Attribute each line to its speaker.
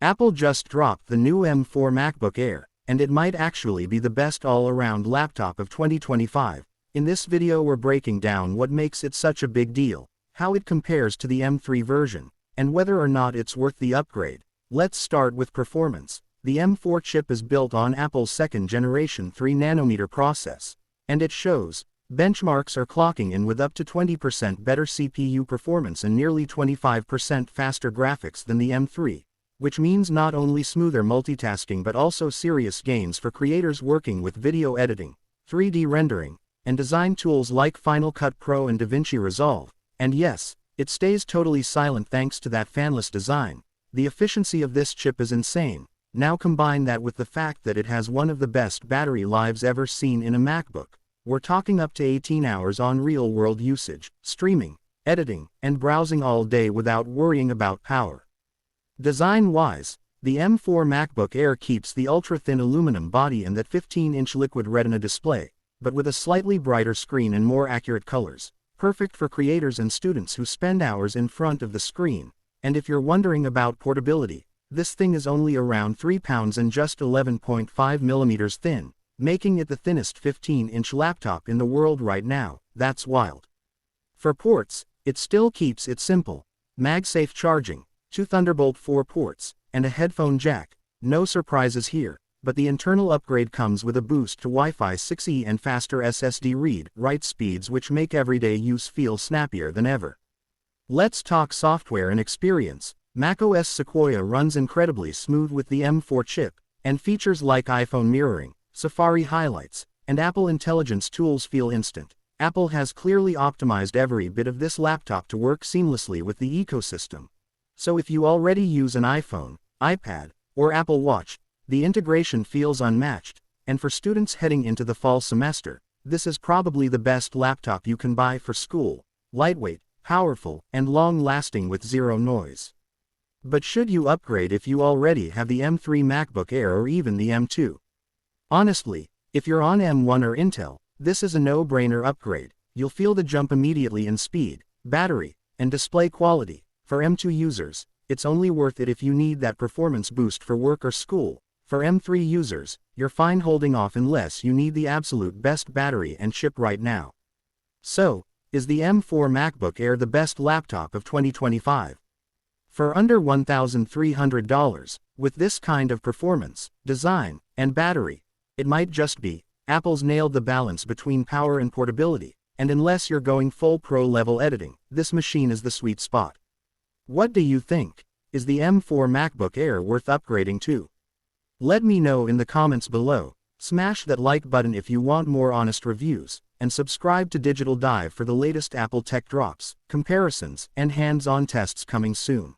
Speaker 1: Apple just dropped the new M4 MacBook Air, and it might actually be the best all-around laptop of 2025. In this video we're breaking down what makes it such a big deal, how it compares to the M3 version, and whether or not it's worth the upgrade. Let's start with performance. The M4 chip is built on Apple's second-generation 3nm process, and it shows. Benchmarks are clocking in with up to 20% better CPU performance and nearly 25% faster graphics than the M3, which means not only smoother multitasking but also serious gains for creators working with video editing, 3D rendering, and design tools like Final Cut Pro and DaVinci Resolve. And yes, it stays totally silent thanks to that fanless design. The efficiency of this chip is insane. Now combine that with the fact that it has one of the best battery lives ever seen in a MacBook. We're talking up to 18 hours on real-world usage, streaming, editing, and browsing all day without worrying about power. Design-wise, the M4 MacBook Air keeps the ultra-thin aluminum body and that 15-inch Liquid Retina display, but with a slightly brighter screen and more accurate colors, perfect for creators and students who spend hours in front of the screen. And if you're wondering about portability, this thing is only around 3 pounds and just 11.5 millimeters thin, making it the thinnest 15-inch laptop in the world right now. That's wild. For ports, it still keeps it simple. MagSafe charging, 2 Thunderbolt 4 ports, and a headphone jack. No surprises here, but the internal upgrade comes with a boost to Wi-Fi 6E and faster SSD read-write speeds which make everyday use feel snappier than ever. Let's talk software and experience. macOS Sequoia runs incredibly smooth with the M4 chip, and features like iPhone mirroring, Safari highlights, and Apple Intelligence tools feel instant. Apple has clearly optimized every bit of this laptop to work seamlessly with the ecosystem. So if you already use an iPhone, iPad, or Apple Watch, the integration feels unmatched, and for students heading into the fall semester, this is probably the best laptop you can buy for school. Lightweight, powerful, and long-lasting with zero noise. But should you upgrade if you already have the M3 MacBook Air or even the M2? Honestly, if you're on M1 or Intel, this is a no-brainer upgrade. You'll feel the jump immediately in speed, battery, and display quality. For M2 users, it's only worth it if you need that performance boost for work or school. For M3 users, you're fine holding off unless you need the absolute best battery and chip right now. So, is the M4 MacBook Air the best laptop of 2025? For under $1,300, with this kind of performance, design, and battery, it might just be. Apple's nailed the balance between power and portability, and unless you're going full pro-level editing, this machine is the sweet spot. What do you think? Is the M4 MacBook Air worth upgrading to? Let me know in the comments below. Smash that like button if you want more honest reviews, and subscribe to Digital Dive for the latest Apple tech drops, comparisons, and hands-on tests coming soon.